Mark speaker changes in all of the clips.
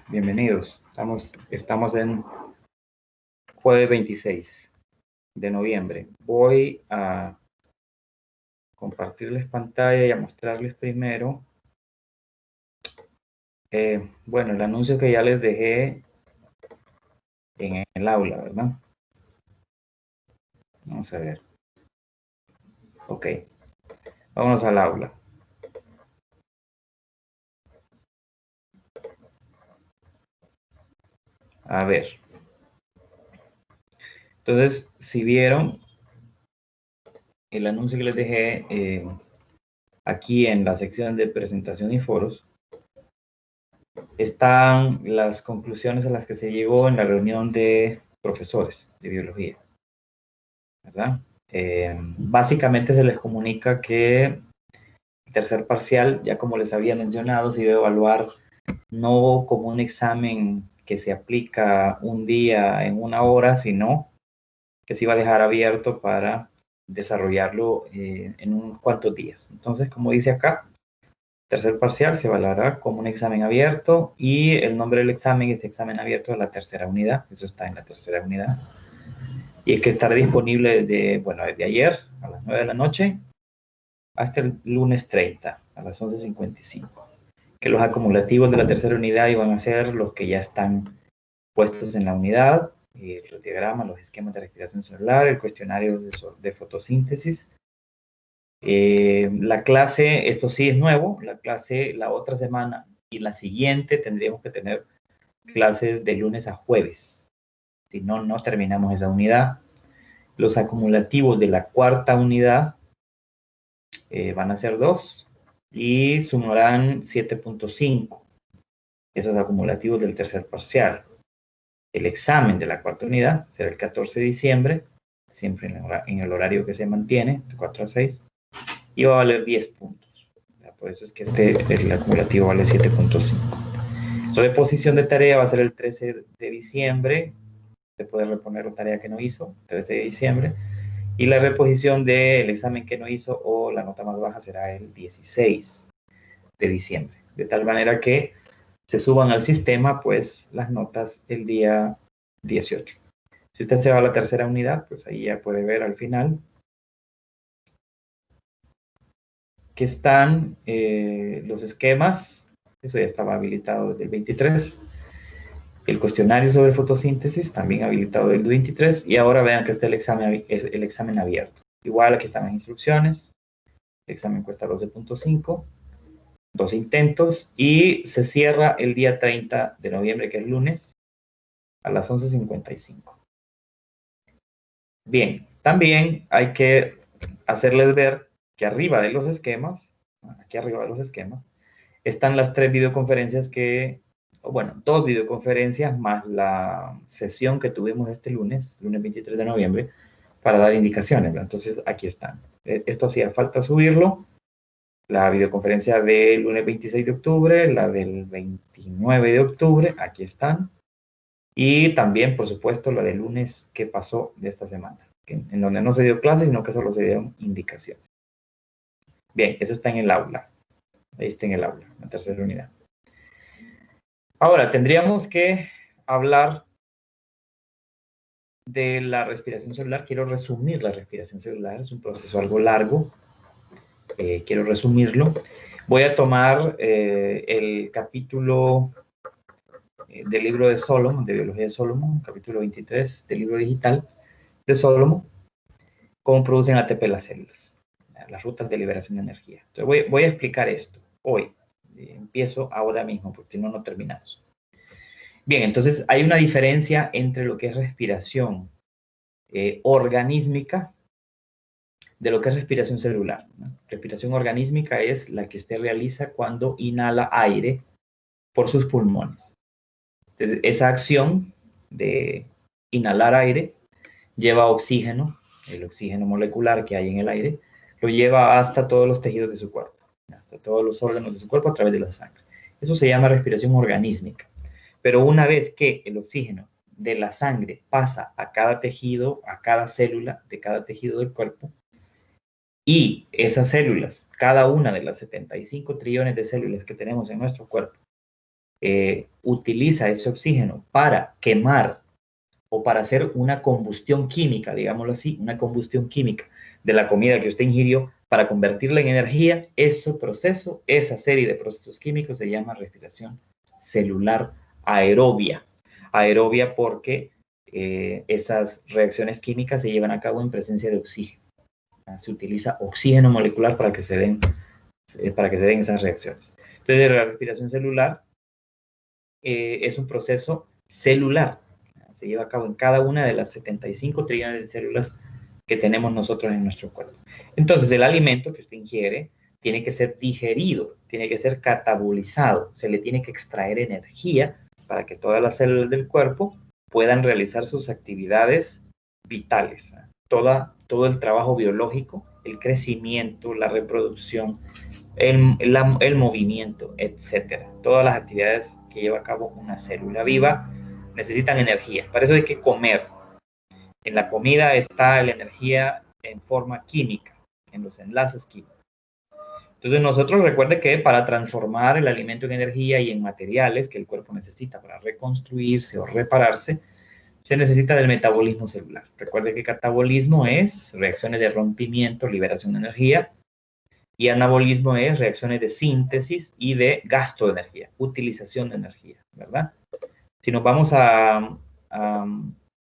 Speaker 1: Bienvenidos. Estamos en jueves 26 de noviembre. Voy a compartirles pantalla y a mostrarles primero, bueno, el anuncio que ya les dejé en el aula, ¿verdad? Vamos a ver. Ok, vámonos al aula. A ver. Entonces, si vieron el anuncio que les dejé aquí en la sección de presentación y foros, están las conclusiones a las que se llegó en la reunión de profesores de biología, ¿verdad? Básicamente se les comunica que el tercer parcial, ya como les había mencionado, se iba a evaluar no como un examen que se aplica un día en una hora, sino que se iba a dejar abierto para desarrollarlo en unos cuantos días. Entonces, como dice acá, tercer parcial se evaluará como un examen abierto y el nombre del examen es examen abierto de la tercera unidad. Eso está en la tercera unidad. Y es que estará disponible desde ayer a las 9 de la noche hasta el lunes 30 a las 11:55. Que los acumulativos de la tercera unidad iban a ser los que ya están puestos en la unidad, los diagramas, los esquemas de respiración celular, el cuestionario de fotosíntesis. La clase, esto sí es nuevo, la clase la otra semana y la siguiente tendríamos que tener clases de lunes a jueves. Si no, no terminamos esa unidad. Los acumulativos de la cuarta unidad van a ser 2 y sumarán 7.5. Esos acumulativos del tercer parcial. El examen de la cuarta unidad será el 14 de diciembre, siempre en el horario que se mantiene, de 4 a 6, y va a valer 10 puntos. Por eso es que el acumulativo vale 7.5. La reposición de tarea va a ser el 13 de diciembre, se puede reponer la tarea que no hizo, 13 de diciembre, y la reposición del examen que no hizo o la nota más baja será el 16 de diciembre. De tal manera que se suban al sistema, pues, las notas el día 18. Si usted se va a la tercera unidad, pues ahí ya puede ver al final que están los esquemas. Eso ya estaba habilitado desde el 23. El cuestionario sobre fotosíntesis, también habilitado desde el 23. Y ahora vean que está el examen abierto. Igual aquí están las instrucciones. El examen cuesta 12.5. 2 intentos. Y se cierra el día 30 de noviembre, que es lunes, a las 11:55. Bien, también hay que hacerles ver que arriba de los esquemas, aquí arriba de los esquemas, están las 3 videoconferencias bueno, 2 videoconferencias más la sesión que tuvimos este lunes 23 de noviembre, para dar indicaciones, ¿verdad? Entonces, aquí están. Esto hacía falta subirlo. La videoconferencia del lunes 26 de octubre, la del 29 de octubre, aquí están. Y también, por supuesto, la del lunes que pasó de esta semana, en donde no se dio clase, sino que solo se dieron indicaciones. Bien, eso está en el aula. Ahí está en el aula, la tercera unidad. Ahora, tendríamos que hablar de la respiración celular. Quiero resumir la respiración celular. Es un proceso algo largo. Quiero resumirlo. Voy a tomar el capítulo del libro de Solomon, de Biología de Solomon, capítulo 23 del libro digital de Solomon, cómo producen ATP las células, las rutas de liberación de energía. Entonces voy a explicar esto hoy. Empiezo ahora mismo, porque si no, no terminamos. Bien, entonces hay una diferencia entre lo que es respiración organísmica de lo que es respiración celular, ¿no? Respiración organísmica es la que usted realiza cuando inhala aire por sus pulmones. Entonces, esa acción de inhalar aire lleva oxígeno, el oxígeno molecular que hay en el aire, lo lleva hasta todos los tejidos de su cuerpo, hasta todos los órganos de su cuerpo a través de la sangre. Eso se llama respiración organísmica. Pero una vez que el oxígeno de la sangre pasa a cada tejido, a cada célula de cada tejido del cuerpo, y esas células, cada una de las 75 trillones de células que tenemos en nuestro cuerpo, utiliza ese oxígeno para quemar o para hacer una combustión química, digámoslo así, una combustión química de la comida que usted ingirió para convertirla en energía, ese proceso, esa serie de procesos químicos se llama respiración celular aerobia. Aerobia porque esas reacciones químicas se llevan a cabo en presencia de oxígeno. Se utiliza oxígeno molecular para que se den esas reacciones. Entonces, la respiración celular es un proceso celular. Se lleva a cabo en cada una de las 75 trillones de células que tenemos nosotros en nuestro cuerpo. Entonces, el alimento que usted ingiere tiene que ser digerido, tiene que ser catabolizado, se le tiene que extraer energía para que todas las células del cuerpo puedan realizar sus actividades vitales. Todo el trabajo biológico, el crecimiento, la reproducción, el movimiento, etcétera. Todas las actividades que lleva a cabo una célula viva necesitan energía. Para eso hay que comer. En la comida está la energía en forma química, en los enlaces químicos. Entonces nosotros recuerde que para transformar el alimento en energía y en materiales que el cuerpo necesita para reconstruirse o repararse, se necesita del metabolismo celular. Recuerde que catabolismo es reacciones de rompimiento, liberación de energía, y anabolismo es reacciones de síntesis y de gasto de energía, utilización de energía, ¿verdad? Si nos vamos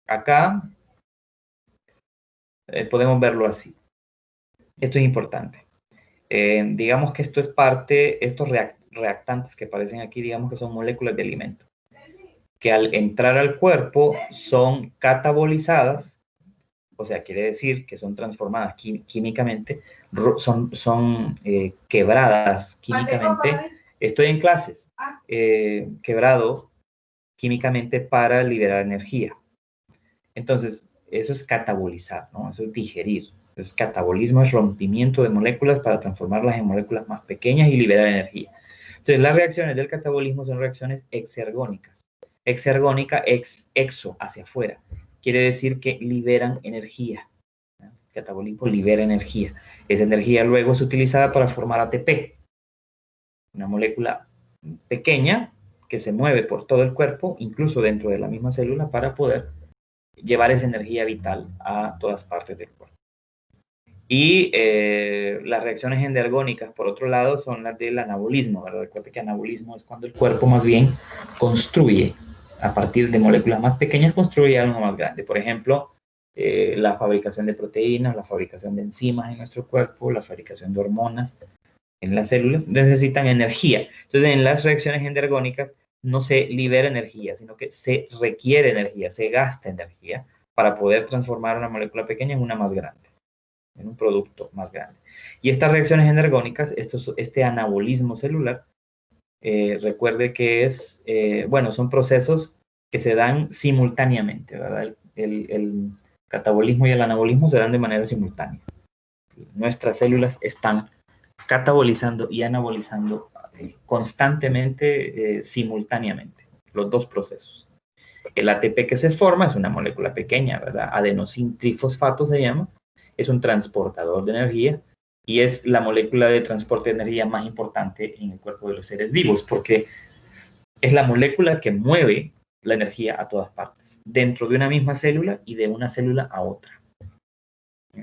Speaker 1: acá, podemos verlo así. Esto es importante. Digamos que esto es parte, estos reactantes que aparecen aquí, digamos que son moléculas de alimento, que al entrar al cuerpo son catabolizadas, o sea, quiere decir que son transformadas químicamente, son quebradas químicamente. Estoy en clases, quebrado químicamente para liberar energía. Entonces, eso es catabolizar, ¿no? Eso es digerir. Entonces, catabolismo es rompimiento de moléculas para transformarlas en moléculas más pequeñas y liberar energía. Entonces, las reacciones del catabolismo son reacciones exergónicas. Exergónica, exo, hacia afuera. Quiere decir que liberan energía. El catabolismo libera energía. Esa energía luego es utilizada para formar ATP, una molécula pequeña que se mueve por todo el cuerpo, incluso dentro de la misma célula, para poder llevar esa energía vital a todas partes del cuerpo. Y las reacciones endergónicas, por otro lado, son las del anabolismo, ¿verdad? Recuerda que anabolismo es cuando el cuerpo más bien construye, a partir de moléculas más pequeñas, construye algo más grande. Por ejemplo, la fabricación de proteínas, la fabricación de enzimas en nuestro cuerpo, la fabricación de hormonas en las células, necesitan energía. Entonces, en las reacciones endergónicas no se libera energía, sino que se requiere energía, se gasta energía para poder transformar una molécula pequeña en una más grande, en un producto más grande. Y estas reacciones energónicas, este anabolismo celular, recuerde que bueno, son procesos que se dan simultáneamente, ¿verdad? El catabolismo y el anabolismo se dan de manera simultánea. Nuestras células están catabolizando y anabolizando constantemente, simultáneamente, los dos procesos. El ATP que se forma es una molécula pequeña, ¿verdad? Adenosin trifosfato se llama, es un transportador de energía y es la molécula de transporte de energía más importante en el cuerpo de los seres vivos, porque es la molécula que mueve la energía a todas partes, dentro de una misma célula y de una célula a otra.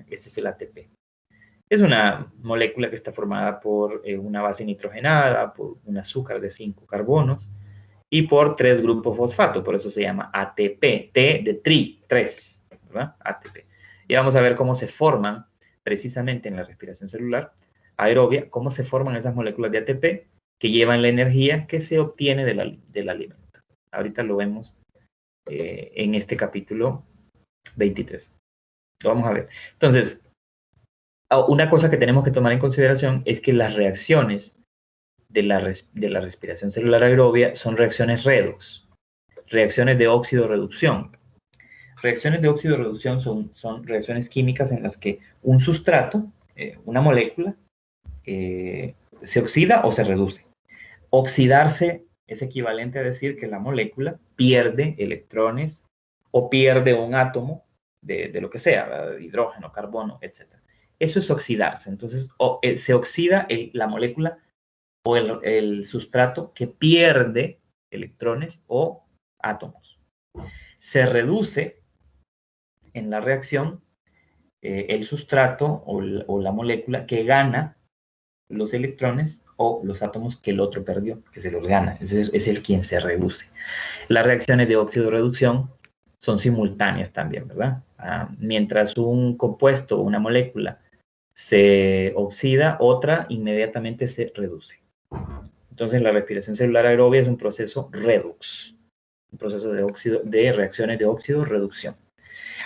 Speaker 1: Ese es el ATP. Es una molécula que está formada por una base nitrogenada, por un azúcar de 5 carbonos y por 3 grupos fosfato, por eso se llama ATP, T de tri, 3, ¿verdad? ATP. Y vamos a ver cómo se forman precisamente en la respiración celular aerobia, cómo se forman esas moléculas de ATP que llevan la energía que se obtiene del alimento. Ahorita lo vemos en este capítulo 23. Lo vamos a ver. Entonces, una cosa que tenemos que tomar en consideración es que las reacciones de la respiración celular aerobia son reacciones redox, reacciones de óxido-reducción. Reacciones de óxido-reducción son reacciones químicas en las que un sustrato, una molécula, se oxida o se reduce. Oxidarse es equivalente a decir que la molécula pierde electrones o pierde un átomo de lo que sea, de hidrógeno, carbono, etc. Eso es oxidarse. Entonces, se oxida la molécula o el sustrato que pierde electrones o átomos. Se reduce en la reacción el sustrato o la molécula que gana los electrones o los átomos que el otro perdió, que se los gana. Es el quien se reduce. Las reacciones de óxido-reducción son simultáneas también, ¿verdad? Mientras un compuesto o una molécula se oxida, otra inmediatamente se reduce. Entonces, la respiración celular aerobia es un proceso redox, un proceso de reacciones de óxido-reducción.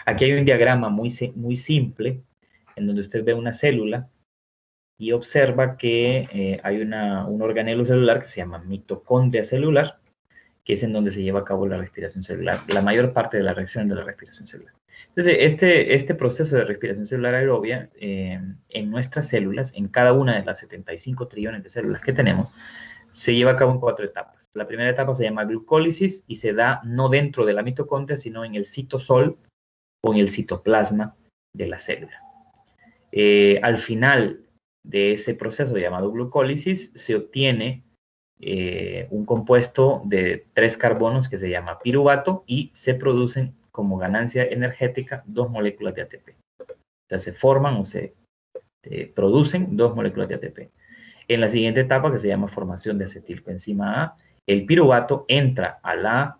Speaker 1: Aquí hay un diagrama muy simple en donde usted ve una célula y observa que hay un organelo celular que se llama mitocondria celular, que es en donde se lleva a cabo la respiración celular, la mayor parte de la reacción de la respiración celular. Entonces, este proceso de respiración celular aerobia, en nuestras células, en cada una de las 75 trillones de células que tenemos, se lleva a cabo en 4 etapas. La primera etapa se llama glucólisis y se da no dentro de la mitocondria, sino en el citosol o en el citoplasma de la célula. Al final de ese proceso llamado glucólisis se obtiene un compuesto de 3 carbonos que se llama piruvato y se producen como ganancia energética 2 moléculas de ATP. O sea, se forman o se producen 2 moléculas de ATP. En la siguiente etapa, que se llama formación de acetilcoenzima A, el piruvato entra a la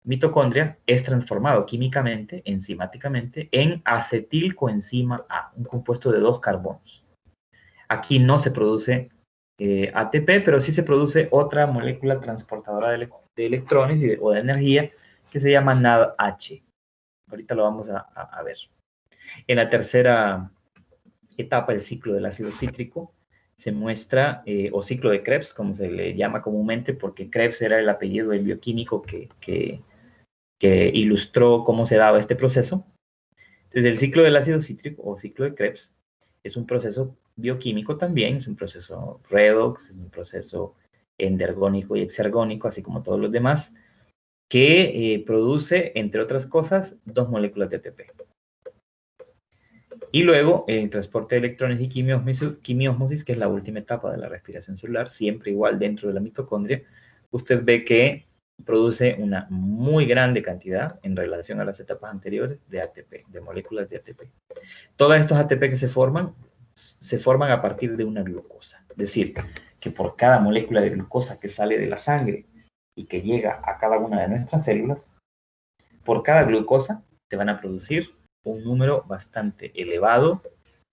Speaker 1: mitocondria, es transformado químicamente, enzimáticamente, en acetilcoenzima A, un compuesto de 2 carbonos. Aquí no se produce ATP, pero sí se produce otra molécula transportadora de electrones o de energía que se llama NADH. Ahorita lo vamos a ver. En la tercera etapa, el ciclo del ácido cítrico, se muestra, o ciclo de Krebs, como se le llama comúnmente, porque Krebs era el apellido del bioquímico que ilustró cómo se daba este proceso. Entonces, el ciclo del ácido cítrico o ciclo de Krebs es un proceso bioquímico también, es un proceso redox, es un proceso endergónico y exergónico, así como todos los demás, que produce, entre otras cosas, 2 moléculas de ATP. Y luego el transporte de electrones y quimiósmosis, que es la última etapa de la respiración celular, siempre igual dentro de la mitocondria, usted ve que produce una muy grande cantidad en relación a las etapas anteriores de ATP, de moléculas de ATP. Todos estos ATP que se forman a partir de una glucosa. Es decir, que por cada molécula de glucosa que sale de la sangre y que llega a cada una de nuestras células, por cada glucosa se van a producir un número bastante elevado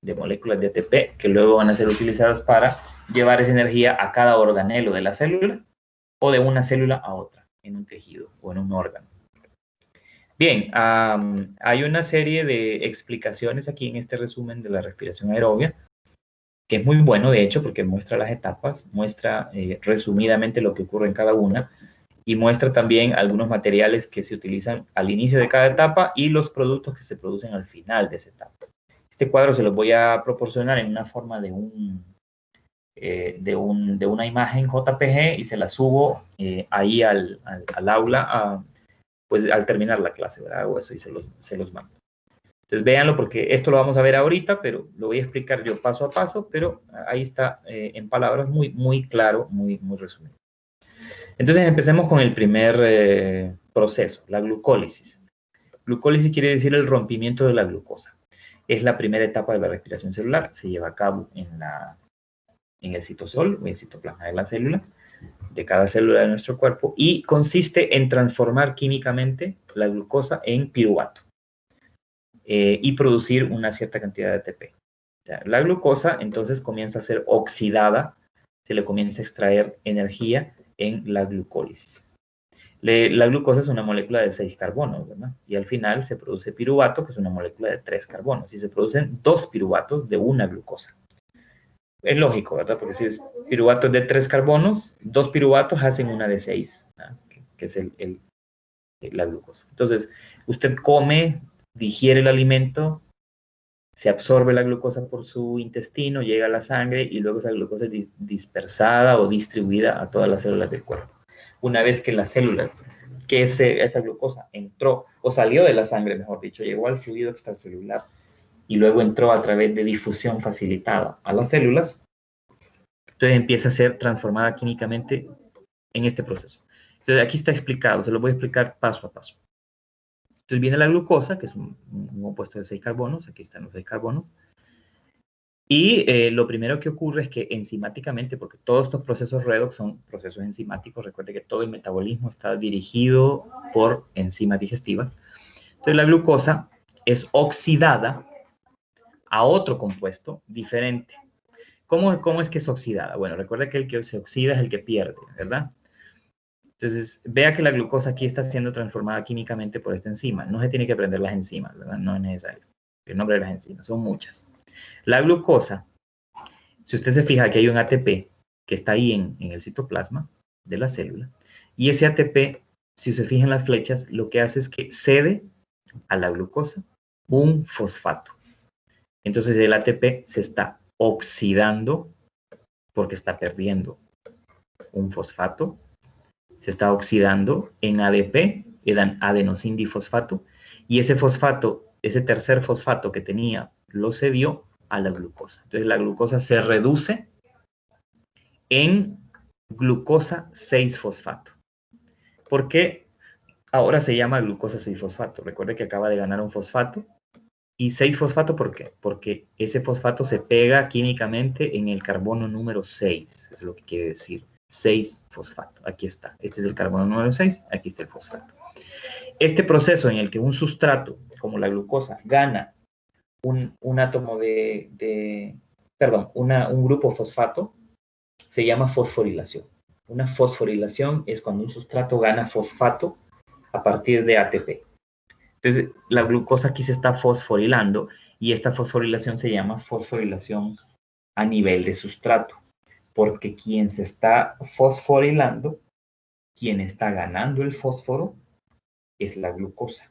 Speaker 1: de moléculas de ATP que luego van a ser utilizadas para llevar esa energía a cada organelo de la célula o de una célula a otra, en un tejido o en un órgano. Bien, hay una serie de explicaciones aquí en este resumen de la respiración aerobia, que es muy bueno, de hecho, porque muestra las etapas, muestra resumidamente lo que ocurre en cada una, y muestra también algunos materiales que se utilizan al inicio de cada etapa y los productos que se producen al final de esa etapa. Este cuadro se los voy a proporcionar en una forma de una imagen JPG y se la subo ahí al aula pues al terminar la clase, ¿verdad? Hago eso y se los mando. Entonces véanlo porque esto lo vamos a ver ahorita, pero lo voy a explicar yo paso a paso, pero ahí está en palabras muy claro, muy resumido. Entonces empecemos con el primer proceso, la glucólisis. Glucólisis quiere decir el rompimiento de la glucosa. Es la primera etapa de la respiración celular. Se lleva a cabo en el citosol o en el citoplasma de la célula, de cada célula de nuestro cuerpo, y consiste en transformar químicamente la glucosa en piruvato y producir una cierta cantidad de ATP. O sea, la glucosa entonces comienza a ser oxidada, se le comienza a extraer energía en la glucólisis. La glucosa es una molécula de 6 carbonos, ¿verdad? Y al final se produce piruvato, que es una molécula de 3 carbonos, y se producen 2 piruvatos de una glucosa. Es lógico, ¿verdad? Porque si es piruvato de 3 carbonos, 2 piruvatos hacen una de 6, ¿verdad? Que es la glucosa. Entonces, usted come, digiere el alimento, se absorbe la glucosa por su intestino, llega a la sangre y luego esa glucosa es dispersada o distribuida a todas las células del cuerpo. Una vez que las células, que esa glucosa entró o salió de la sangre, mejor dicho, llegó al fluido extracelular y luego entró a través de difusión facilitada a las células, entonces empieza a ser transformada químicamente en este proceso. Entonces, aquí está explicado, se lo voy a explicar paso a paso. Entonces, viene la glucosa, que es un compuesto de 6 carbonos, aquí están los 6 carbonos, y lo primero que ocurre es que enzimáticamente, porque todos estos procesos redox son procesos enzimáticos, recuerde que todo el metabolismo está dirigido por enzimas digestivas, entonces la glucosa es oxidada a otro compuesto diferente. ¿Cómo es que es oxidada? Bueno, recuerda que el que se oxida es el que pierde, ¿verdad? Entonces, vea que la glucosa aquí está siendo transformada químicamente por esta enzima. No se tiene que aprender las enzimas, ¿verdad? No es necesario. El nombre de las enzimas, son muchas. La glucosa, si usted se fija que hay un ATP que está ahí en el citoplasma de la célula, y ese ATP, si se fija en las flechas, lo que hace es que cede a la glucosa un fosfato. Entonces el ATP se está oxidando porque está perdiendo un fosfato, se está oxidando en ADP, en adenosindifosfato, y ese fosfato, ese tercer fosfato que tenía, lo cedió a la glucosa. Entonces la glucosa se reduce en glucosa 6-fosfato. ¿Por qué ahora se llama glucosa 6-fosfato? Recuerde que acaba de ganar un fosfato. ¿Y 6-fosfato por qué? Porque ese fosfato se pega químicamente en el carbono número 6. Es lo que quiere decir. 6-fosfato. Aquí está. Este es el carbono número 6. Aquí está el fosfato. Este proceso en el que un sustrato, como la glucosa, gana un átomo un grupo fosfato, se llama fosforilación. Una fosforilación es cuando un sustrato gana fosfato a partir de ATP. Entonces, la glucosa aquí se está fosforilando y esta fosforilación se llama fosforilación a nivel de sustrato, porque quien se está fosforilando, quien está ganando el fósforo, es la glucosa.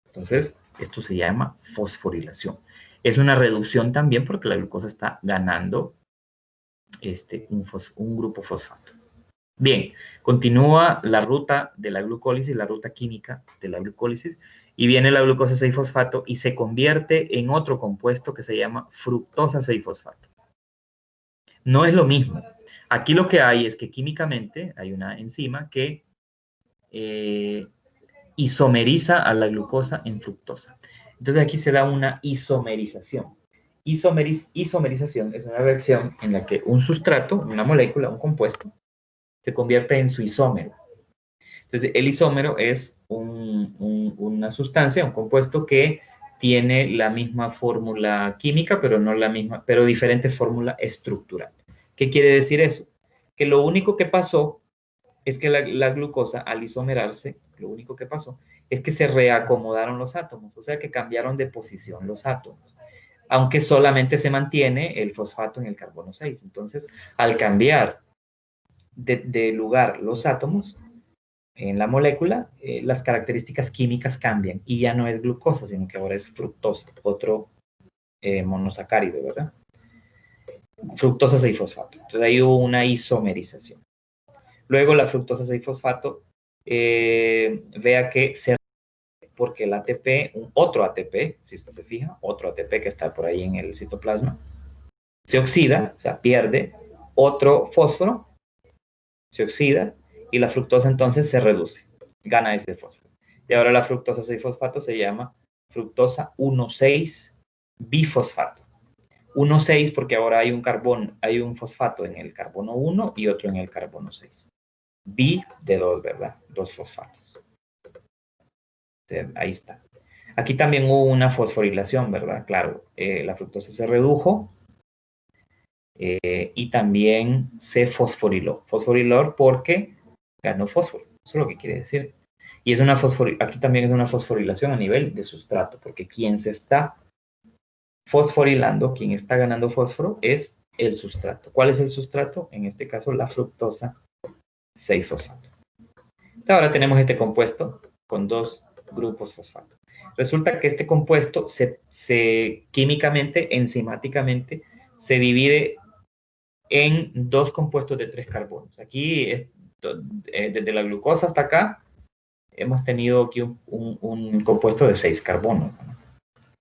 Speaker 1: Entonces, esto se llama fosforilación. Es una reducción también porque la glucosa está ganando un grupo fosfato. Bien, continúa la ruta de la glucólisis, la ruta química de la glucólisis, y viene la glucosa 6-fosfato y se convierte en otro compuesto que se llama fructosa 6-fosfato. No es lo mismo. Aquí lo que hay es que químicamente hay una enzima que isomeriza a la glucosa en fructosa. Entonces aquí se da una isomerización. Isomerización es una reacción en la que un sustrato, una molécula, un compuesto, se convierte en su isómero. Entonces, el isómero es una sustancia, un compuesto que tiene la misma fórmula química, pero no la misma, pero diferente fórmula estructural. ¿Qué quiere decir eso? Que lo único que pasó es que la glucosa, al isomerarse, lo único que pasó es que se reacomodaron los átomos, o sea que cambiaron de posición los átomos, aunque solamente se mantiene el fosfato en el carbono 6. Entonces, al cambiar de lugar los átomos en la molécula, las características químicas cambian y ya no es glucosa, sino que ahora es fructosa, otro monosacárido, ¿verdad? Fructosa 6-fosfato. Entonces ahí hubo una isomerización. Luego la fructosa 6-fosfato, vea que se porque el ATP, otro ATP, si usted se fija, otro ATP que está por ahí en el citoplasma, se oxida, o sea, pierde otro fósforo, se oxida y la fructosa entonces se reduce, gana ese fósforo. Y ahora la fructosa 6-fosfato se llama fructosa 1,6-bifosfato. 1,6 porque ahora hay un fosfato en el carbono 1 y otro en el carbono 6. Bi de 2, ¿verdad? 2 fosfatos. Ahí está. Aquí también hubo una fosforilación, ¿verdad? Claro, la fructosa se redujo y también se fosforiló. Fosforiló porque ganó fósforo. Eso es lo que quiere decir. Y es aquí también es una fosforilación a nivel de sustrato, porque quien se está fosforilando, quien está ganando fósforo, es el sustrato. ¿Cuál es el sustrato? En este caso, la fructosa 6-fosfato. Ahora tenemos este compuesto con 2 grupos fosfato. Resulta que este compuesto químicamente, enzimáticamente, se divide en 2 compuestos de 3 carbonos. Aquí, desde la glucosa hasta acá, hemos tenido aquí un compuesto de 6 carbonos.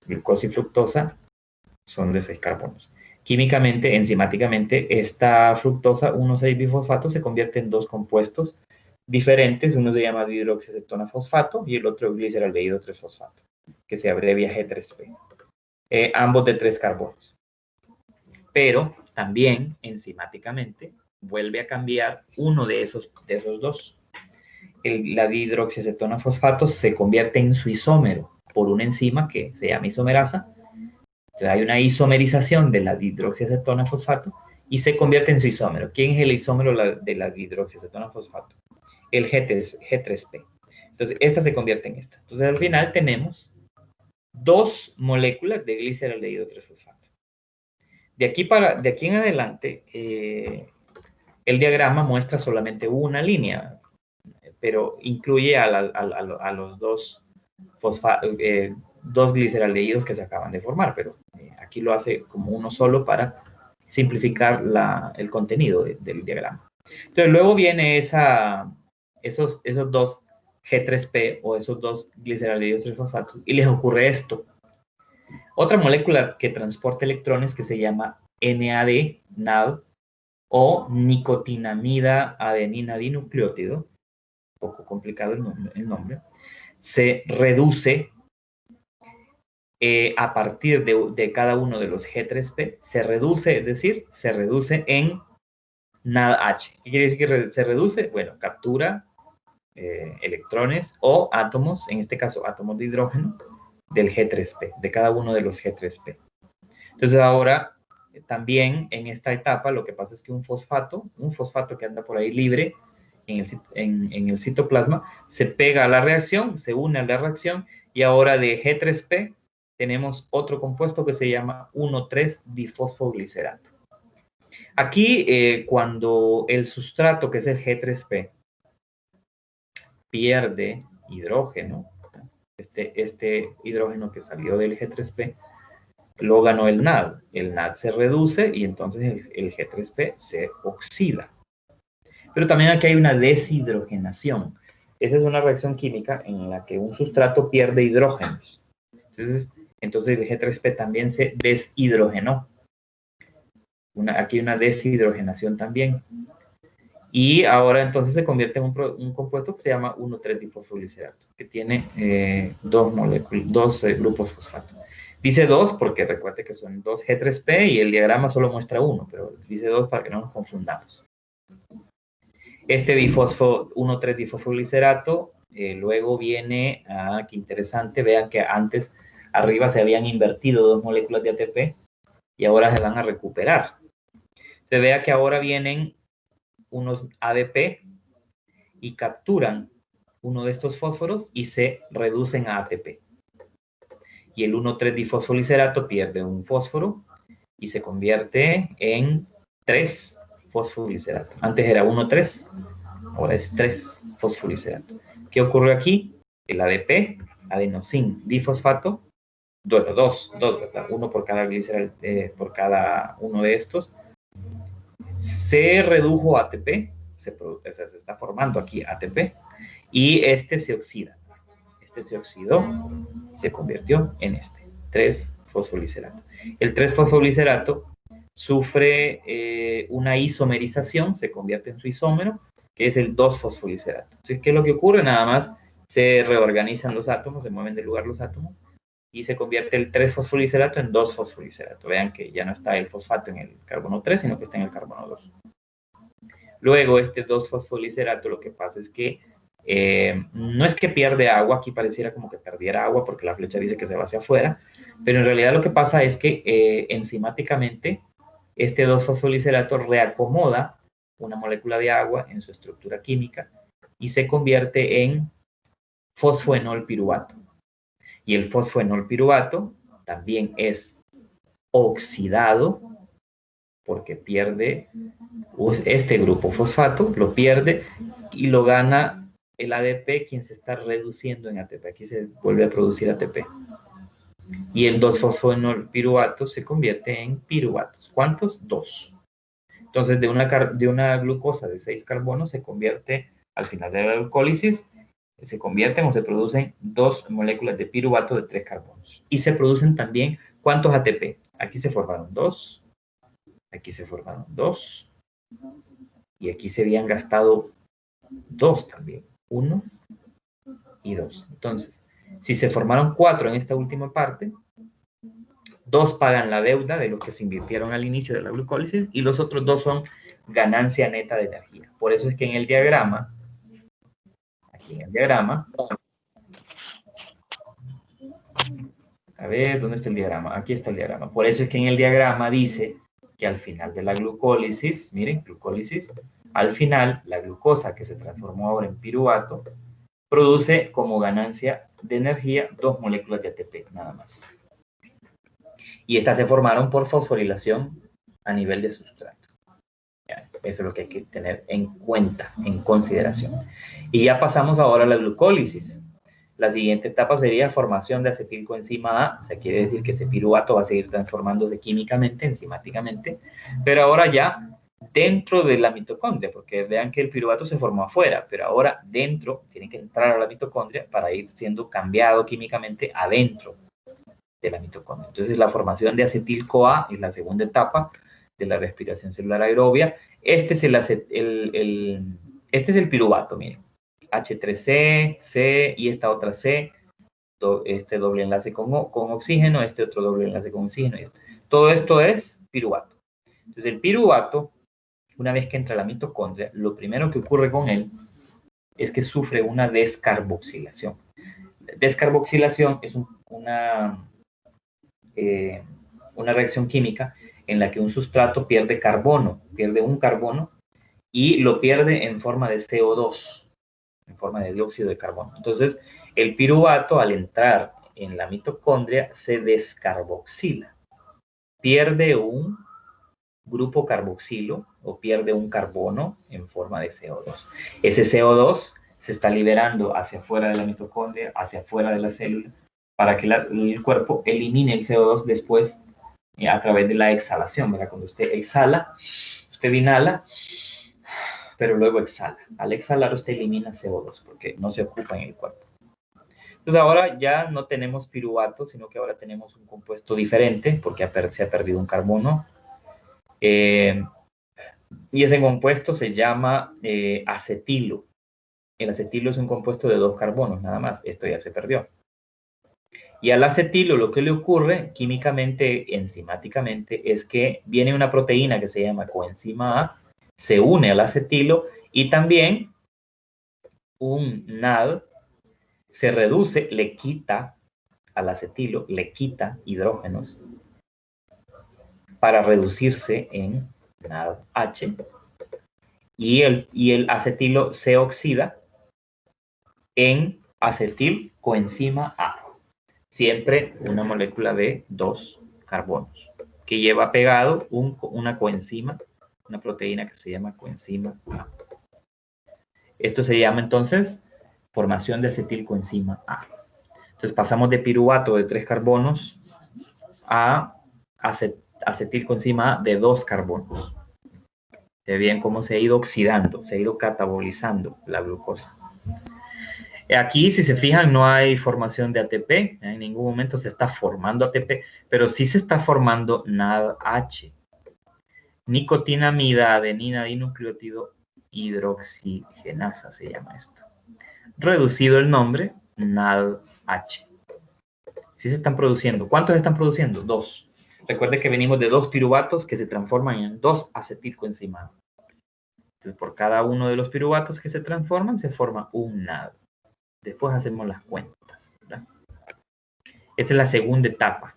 Speaker 1: Glucosa y fructosa son de 6 carbonos. Químicamente, enzimáticamente, esta fructosa 1,6-bifosfato se convierte en 2 compuestos diferentes. Uno se llama dihidroxiacetona fosfato y el otro gliceraldehído 3-fosfato, que se abrevia G3P. Ambos de 3 carbonos. Pero también enzimáticamente vuelve a cambiar uno de esos dos. La dihidroxiacetona fosfato se convierte en su isómero por una enzima que se llama isomerasa. Entonces hay una isomerización de la dihidroxiacetona fosfato y se convierte en su isómero. ¿Quién es el isómero de la dihidroxiacetona fosfato? El G3P. Entonces, esta se convierte en esta. Entonces, al final tenemos 2 moléculas de gliceraldehído 3-fosfato. De aquí en adelante, el diagrama muestra solamente una línea, pero incluye a los dos gliceraldehídos que se acaban de formar, pero aquí lo hace como uno solo para simplificar el contenido del diagrama. Entonces, luego viene esos 2 G3P o esos 2 gliceraldehídos 3-fosfatos y les ocurre esto. Otra molécula que transporta electrones que se llama NAD o nicotinamida adenina dinucleótido, un poco complicado el nombre, se reduce a partir de cada uno de los G3P, se reduce en NADH. ¿Qué quiere decir que se reduce? Bueno, captura electrones o átomos, en este caso átomos de hidrógeno, del G3P, de cada uno de los G3P. Entonces ahora, también en esta etapa, lo que pasa es que un fosfato que anda por ahí libre en el citoplasma, se pega a la reacción, se une a la reacción, y ahora de G3P tenemos otro compuesto que se llama 1,3-difosfoglicerato. Aquí, cuando el sustrato, que es el G3P, pierde hidrógeno, este hidrógeno que salió del G3P, lo ganó el NAD. El NAD se reduce y entonces el G3P se oxida. Pero también aquí hay una deshidrogenación. Esa es una reacción química en la que un sustrato pierde hidrógenos. Entonces el G3P también se deshidrogenó. Aquí hay una deshidrogenación también. Y ahora entonces se convierte en un compuesto que se llama 1,3-difosfoglicerato, que tiene 2 grupos fosfato. Dice 2 porque recuerde que son 2 G3P y el diagrama solo muestra 1, pero dice 2 para que no nos confundamos. Este 1,3-difosfoglicerato luego viene, qué interesante, vean que antes arriba se habían invertido 2 moléculas de ATP y ahora se van a recuperar. Se vea que ahora vienen unos ADP y capturan uno de estos fósforos y se reducen a ATP. Y el 1,3-difosfoglicerato pierde un fósforo y se convierte en 3-fosfoglicerato. Antes era 1,3, ahora es 3-fosfoglicerato. ¿Qué ocurre aquí? El ADP, adenosin difosfato, bueno, dos, ¿verdad? Uno por cada por cada uno de estos. Se redujo a ATP, se está formando aquí ATP, y este se oxida. Este se oxidó, se convirtió en 3-fosfolicerato. El 3-fosfolicerato sufre una isomerización, se convierte en su isómero, que es el 2-fosfolicerato. Entonces, ¿qué es lo que ocurre? Nada más se reorganizan los átomos, se mueven de lugar los átomos, y se convierte el 3-fosfolicerato en 2-fosfolicerato. Vean que ya no está el fosfato en el carbono 3, sino que está en el carbono 2. Luego, este 2-fosfolicerato, lo que pasa es que no es que pierde agua, aquí pareciera como que perdiera agua porque la flecha dice que se va hacia afuera, pero en realidad lo que pasa es que enzimáticamente este 2-fosfolicerato reacomoda una molécula de agua en su estructura química y se convierte en fosfoenol piruvato. Y el fosfoenol piruvato también es oxidado porque pierde este grupo fosfato, lo pierde y lo gana el ADP, quien se está reduciendo en ATP. Aquí se vuelve a producir ATP. Y el 2-fosfoenol piruvato se convierte en piruvatos. ¿Cuántos? 2. Entonces, de una glucosa de 6 carbonos se convierte, al final de la glucólisis, se convierten o se producen 2 moléculas de piruvato de 3 carbonos. Y se producen también, ¿cuántos ATP? Aquí se formaron 2, aquí se formaron 2, y aquí se habían gastado 2 también. 1 y 2. Entonces, si se formaron 4 en esta última parte, 2 pagan la deuda de lo que se invirtieron al inicio de la glucólisis y los otros 2 son ganancia neta de energía. Por eso es que en el diagrama, aquí en el diagrama, a ver, ¿dónde está el diagrama? Aquí está el diagrama. Por eso es que en el diagrama dice que al final de la glucólisis, miren, glucólisis, al final la glucosa que se transformó ahora en piruvato produce como ganancia de energía 2 moléculas de ATP, nada más. Y estas se formaron por fosforilación a nivel de sustrato. Ya, eso es lo que hay que tener en cuenta, en consideración. Y ya pasamos ahora a la glucólisis. La siguiente etapa sería formación de acetilcoenzima A, o sea, quiere decir que ese piruvato va a seguir transformándose químicamente, enzimáticamente, pero ahora ya dentro de la mitocondria, porque vean que el piruvato se formó afuera, pero ahora dentro tiene que entrar a la mitocondria para ir siendo cambiado químicamente adentro de la mitocondria. Entonces, la formación de acetil-CoA es la segunda etapa de la respiración celular aerobia. Este es el piruvato, miren. H3C, C y esta otra C, este doble enlace con oxígeno, este otro doble enlace con oxígeno. Todo esto es piruvato. Entonces, el piruvato, una vez que entra a la mitocondria, lo primero que ocurre con él es que sufre una descarboxilación. Descarboxilación es una reacción química en la que un sustrato pierde carbono, pierde un carbono y lo pierde en forma de CO2, en forma de dióxido de carbono. Entonces, el piruvato al entrar en la mitocondria se descarboxila, pierde un grupo carboxilo o pierde un carbono en forma de CO2. Ese CO2 se está liberando hacia afuera de la mitocondria, hacia afuera de la célula, para que el cuerpo elimine el CO2 después a través de la exhalación, ¿verdad? Cuando usted exhala, usted inhala, pero luego exhala. Al exhalar usted elimina CO2 porque no se ocupa en el cuerpo. Entonces ahora ya no tenemos piruvato, sino que ahora tenemos un compuesto diferente porque se ha perdido un carbono. Y ese compuesto se llama acetilo. El acetilo es un compuesto de 2 carbonos, nada más. Esto ya se perdió. Y al acetilo lo que le ocurre químicamente, enzimáticamente, es que viene una proteína que se llama coenzima A, se une al acetilo y también un NAD se reduce, le quita al acetilo, le quita hidrógenos para reducirse en NADH y el acetilo se oxida en acetilcoenzima A. Siempre una molécula de 2 carbonos, que lleva pegado una coenzima, una proteína que se llama coenzima A. Esto se llama entonces formación de acetilcoenzima A. Entonces pasamos de piruvato de 3 carbonos a acetilcoenzima A de 2 carbonos. Se ven cómo se ha ido oxidando, se ha ido catabolizando la glucosa. Aquí, si se fijan, no hay formación de ATP, en ningún momento se está formando ATP, pero sí se está formando NADH, nicotinamida adenina dinucleótido hidroxigenasa se llama esto. Reducido el nombre, NADH. Sí se están produciendo. ¿Cuántos están produciendo? 2. Recuerden que venimos de 2 piruvatos que se transforman en 2 acetilcoenzima. Entonces, por cada uno de los piruvatos que se transforman, se forma un NAD. Después hacemos las cuentas, ¿verdad? Esta es la segunda etapa.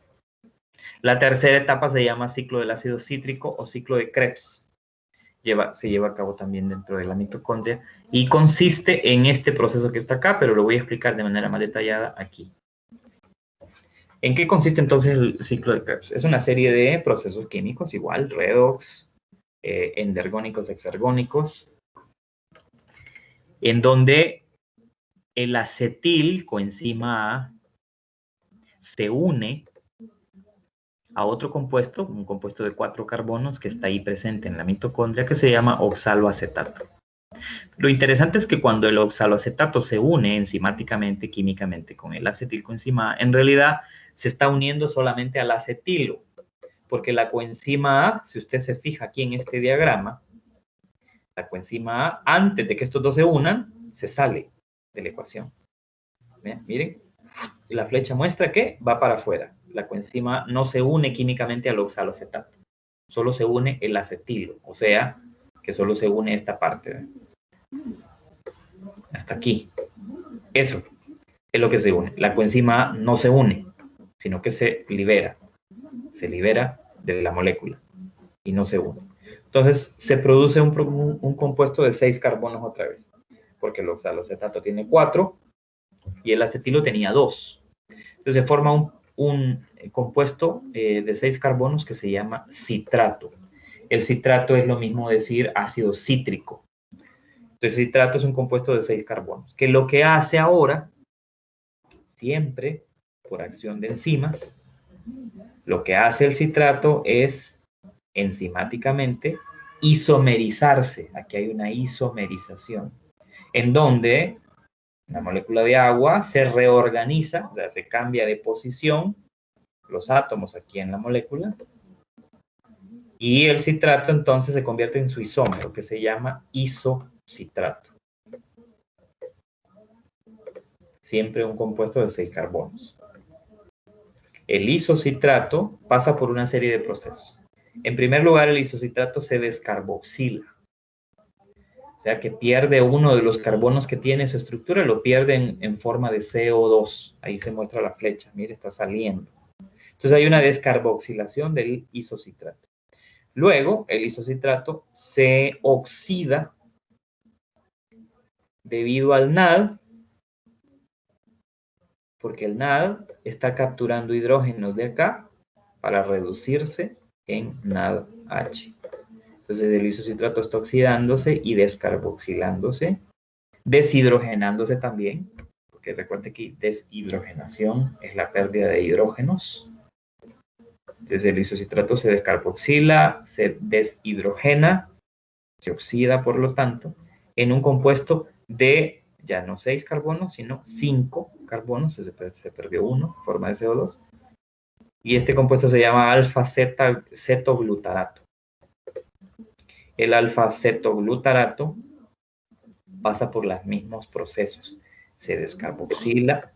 Speaker 1: La tercera etapa se llama ciclo del ácido cítrico o ciclo de Krebs. Se lleva a cabo también dentro de la mitocondria y consiste en este proceso que está acá, pero lo voy a explicar de manera más detallada aquí. ¿En qué consiste entonces el ciclo de Krebs? Es una serie de procesos químicos, igual, redox, endergónicos, exergónicos, en donde el acetilcoenzima A se une a otro compuesto, un compuesto de 4 carbonos que está ahí presente en la mitocondria que se llama oxaloacetato. Lo interesante es que cuando el oxaloacetato se une enzimáticamente, químicamente con el acetilcoenzima A, en realidad se está uniendo solamente al acetilo, porque la coenzima A, si usted se fija aquí en este diagrama, La coenzima A, antes de que estos dos se unan, se sale de la ecuación. ¿Ven? Miren, la flecha muestra que va para afuera. La coenzima A no se une químicamente al oxaloacetato. Solo se une el acetilo, o sea, que solo se une esta parte. ¿Ven? Hasta aquí. Eso es lo que se une. La coenzima A no se une, sino que se libera. Se libera de la molécula y no se une. Entonces, se produce un compuesto de 6 carbonos otra vez, porque el oxaloacetato tiene 4 y el acetilo tenía 2. Entonces, se forma un compuesto de 6 carbonos que se llama citrato. El citrato es lo mismo decir ácido cítrico. Entonces, el citrato es un compuesto de 6 carbonos, que lo que hace ahora, siempre por acción de enzimas, lo que hace el citrato es enzimáticamente isomerizarse. Aquí hay una isomerización, en donde la molécula de agua se reorganiza, o sea, se cambia de posición los átomos aquí en la molécula, y el citrato entonces se convierte en su isómero, que se llama isocitrato. Siempre un compuesto de 6 carbonos. El isocitrato pasa por una serie de procesos. En primer lugar, el isocitrato se descarboxila. O sea que pierde uno de los carbonos que tiene su estructura, lo pierde en forma de CO2. Ahí se muestra la flecha, mire, está saliendo. Entonces hay una descarboxilación del isocitrato. Luego, el isocitrato se oxida debido al NAD, porque el NAD está capturando hidrógenos de acá para reducirse en NADH. Entonces el isocitrato está oxidándose y descarboxilándose, deshidrogenándose también, porque recuerde que deshidrogenación es la pérdida de hidrógenos. Entonces el isocitrato se descarboxila, se deshidrogena, se oxida por lo tanto, en un compuesto de ya no 6 carbonos, sino 5 carbonos, se perdió uno, forma de CO2, y este compuesto se llama alfa-cetoglutarato. El alfa-cetoglutarato pasa por los mismos procesos. Se descarboxila,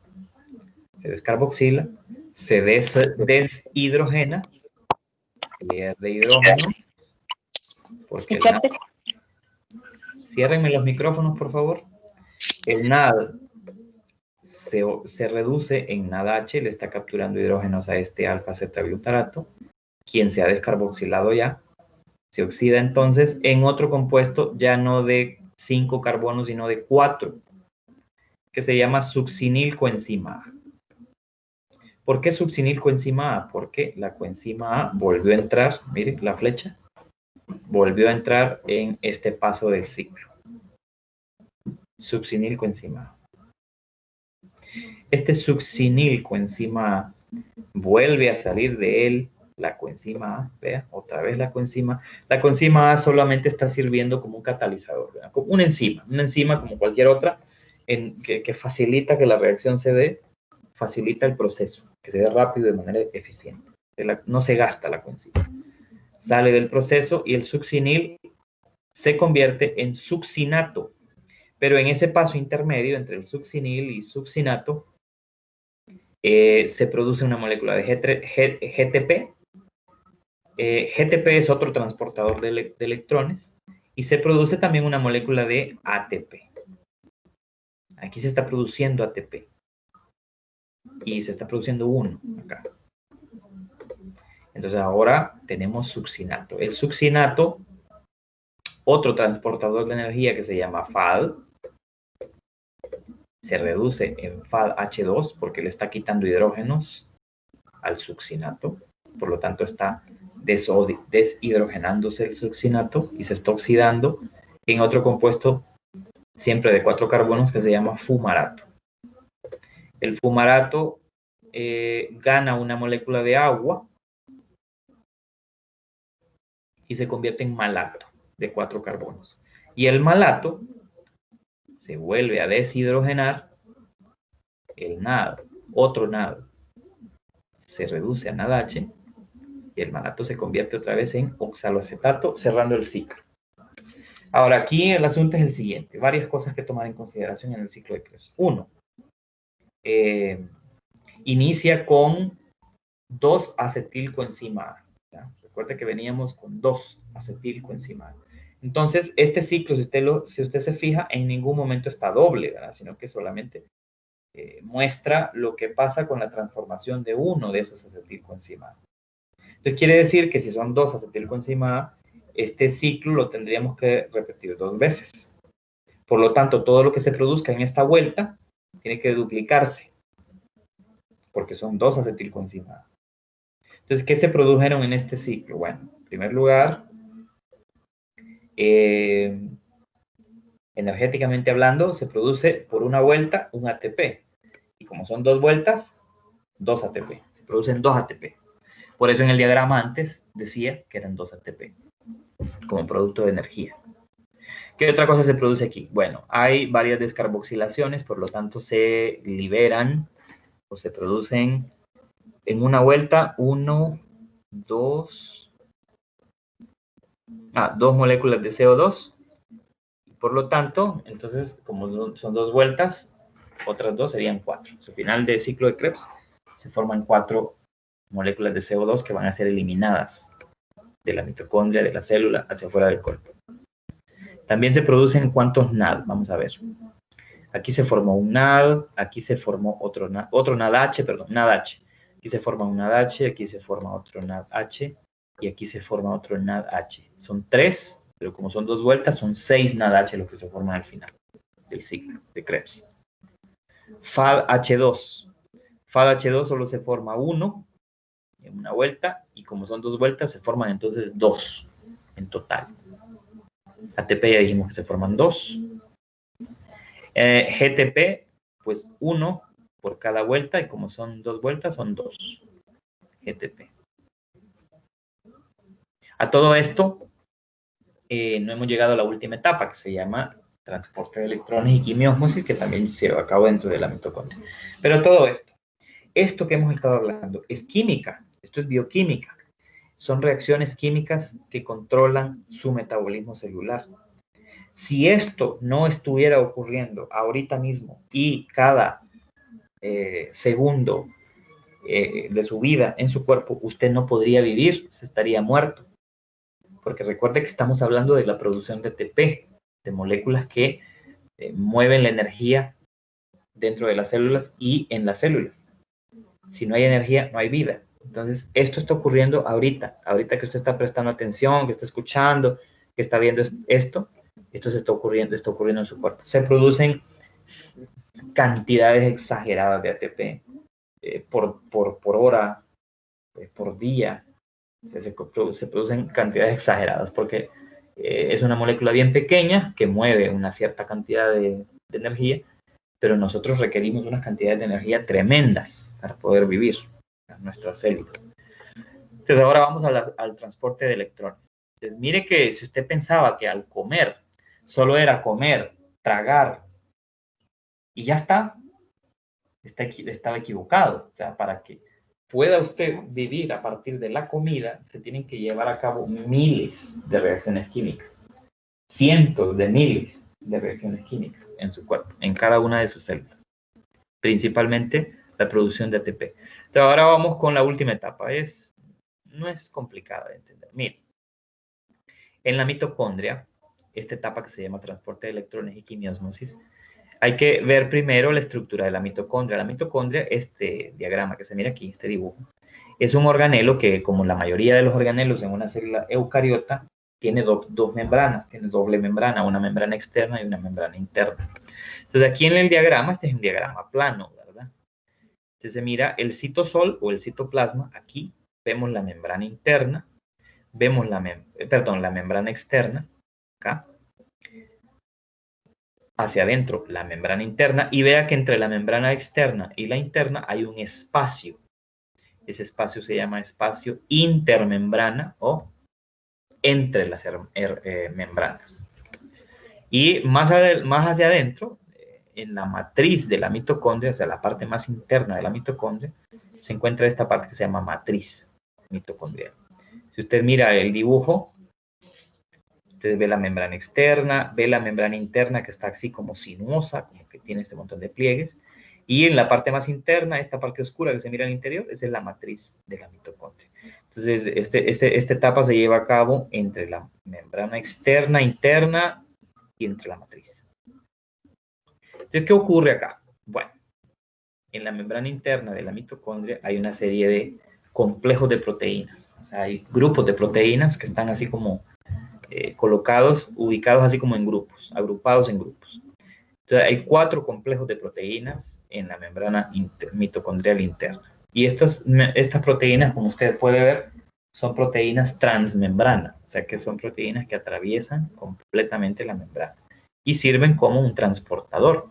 Speaker 1: se deshidrogena, pierde hidrógeno, porque ciérrenme los micrófonos, por favor. El NAD se reduce en NADH, le está capturando hidrógenos a este alfa-cetoglutarato, quien se ha descarboxilado ya. Se oxida entonces en otro compuesto ya no de 5 carbonos, sino de 4, que se llama succinilcoenzima A. ¿Por qué succinilcoenzima A? Porque la coenzima A volvió a entrar, mire la flecha, volvió a entrar en este paso del ciclo. Succinilcoenzima A. Este succinilcoenzima A vuelve a salir de él la coenzima A, vea, otra vez la coenzima. La coenzima A solamente está sirviendo como un catalizador, ¿verdad? Como una enzima como cualquier otra, que facilita que la reacción se dé, facilita el proceso, que se dé rápido de manera eficiente. No se gasta la coenzima. Sale del proceso y el succinil se convierte en succinato. Pero en ese paso intermedio entre el succinil y succinato, se produce una molécula de GTP. GTP es otro transportador de electrones y se produce también una molécula de ATP. Aquí se está produciendo ATP y se está produciendo uno acá. Entonces ahora tenemos succinato. El succinato, otro transportador de energía que se llama FAD, se reduce en FADH2 porque le está quitando hidrógenos al succinato. Por lo tanto está deshidrogenándose el succinato y se está oxidando en otro compuesto siempre de 4 carbonos que se llama fumarato. El fumarato gana una molécula de agua y se convierte en malato de 4 carbonos. Y el malato se vuelve a deshidrogenar, el NAD, otro NAD, se reduce a NADH y el malato se convierte otra vez en oxaloacetato, cerrando el ciclo. Ahora, aquí el asunto es el siguiente. Varias cosas que tomar en consideración en el ciclo de Krebs. Uno, inicia con 2-acetilcoenzima A. ¿Ya? Recuerde que veníamos con 2-acetilcoenzima A. Entonces, este ciclo, si usted se fija, en ningún momento está doble, ¿verdad? Sino que solamente muestra lo que pasa con la transformación de uno de esos acetilcoenzima A. Entonces, quiere decir que si son 2-acetilcoenzima A, este ciclo lo tendríamos que repetir 2 veces. Por lo tanto, todo lo que se produzca en esta vuelta tiene que duplicarse, porque son 2-acetilcoenzima A. Entonces, ¿qué se produjeron en este ciclo? Bueno, en primer lugar, energéticamente hablando, se produce por una vuelta un ATP. Y como son 2 vueltas, 2 ATP. Se producen 2 ATP. Por eso en el diagrama antes decía que eran 2 ATP como producto de energía. ¿Qué otra cosa se produce aquí? Bueno, hay varias descarboxilaciones, por lo tanto se liberan o se producen en una vuelta 2 moléculas de CO2. Por lo tanto, entonces, como son 2 vueltas, otras 2 serían 4. Al final del ciclo de Krebs se forman 4 moléculas de CO2 que van a ser eliminadas de la mitocondria, de la célula, hacia afuera del cuerpo. También se producen cuántos NAD, vamos a ver. Aquí se formó un NAD, aquí se formó otro NADH, perdón, NADH. Aquí se forma un NADH, aquí se forma otro NADH y aquí se forma otro NADH. Son 3, pero como son 2 vueltas, son 6 NADH los que se forman al final del ciclo de Krebs. FADH2. FADH2 solo se forma 1 en una vuelta y como son 2 vueltas, se forman entonces 2 en total. ATP ya dijimos que se forman 2. GTP, pues 1 por cada vuelta y como son 2 vueltas, son 2 GTP. A todo esto, no hemos llegado a la última etapa que se llama transporte de electrones y quimiósmosis, que también se lleva a cabo dentro de la mitocondria. Pero todo esto que hemos estado hablando es química, esto es bioquímica. Son reacciones químicas que controlan su metabolismo celular. Si esto no estuviera ocurriendo ahorita mismo y cada segundo de su vida en su cuerpo, usted no podría vivir, se estaría muerto. Porque recuerde que estamos hablando de la producción de ATP, de moléculas que mueven la energía dentro de las células y en las células. Si no hay energía, no hay vida. Entonces, esto está ocurriendo ahorita que usted está prestando atención, que está escuchando, que está viendo esto se está ocurriendo en su cuerpo. Se producen cantidades exageradas de ATP por hora, por día. Se producen cantidades exageradas porque es una molécula bien pequeña que mueve una cierta cantidad de energía, pero nosotros requerimos unas cantidades de energía tremendas para poder vivir en nuestras células. Entonces ahora vamos al transporte de electrones. Entonces mire que si usted pensaba que al comer solo era comer, tragar y ya estaba equivocado. O sea, para que pueda usted vivir a partir de la comida, se tienen que llevar a cabo miles de reacciones químicas, cientos de miles de reacciones químicas en su cuerpo, en cada una de sus células, principalmente la producción de ATP. Entonces ahora vamos con la última etapa, no es complicada de entender. Mire, en la mitocondria, esta etapa que se llama transporte de electrones y quimiósmosis, hay que ver primero la estructura de la mitocondria. La mitocondria, este diagrama que se mira aquí, este dibujo, es un organelo que, como la mayoría de los organelos en una célula eucariota, tiene dos membranas, tiene doble membrana, una membrana externa y una membrana interna. Entonces aquí en el diagrama, este es un diagrama plano, ¿verdad? Entonces se mira el citosol o el citoplasma, aquí vemos la membrana interna, vemos la membrana externa, acá, hacia adentro la membrana interna y vea que entre la membrana externa y la interna hay un espacio. Ese espacio se llama espacio intermembrana o entre las membranas. Y más hacia adentro, en la matriz de la mitocondria, o sea, la parte más interna de la mitocondria, se encuentra esta parte que se llama matriz mitocondrial. Si usted mira el dibujo, Entonces ve la membrana externa, ve la membrana interna que está así como sinuosa, como que tiene este montón de pliegues. Y en la parte más interna, esta parte oscura que se mira al interior, esa es la matriz de la mitocondria. Entonces, esta etapa se lleva a cabo entre la membrana externa, interna y entre la matriz. Entonces, ¿qué ocurre acá? Bueno, en la membrana interna de la mitocondria hay una serie de complejos de proteínas. O sea, hay grupos de proteínas que están así como colocados, ubicados así como en grupos, agrupados en grupos. Entonces, hay 4 complejos de proteínas en la membrana mitocondrial interna. Y estas proteínas, como usted puede ver, son proteínas transmembrana, o sea que son proteínas que atraviesan completamente la membrana y sirven como un transportador,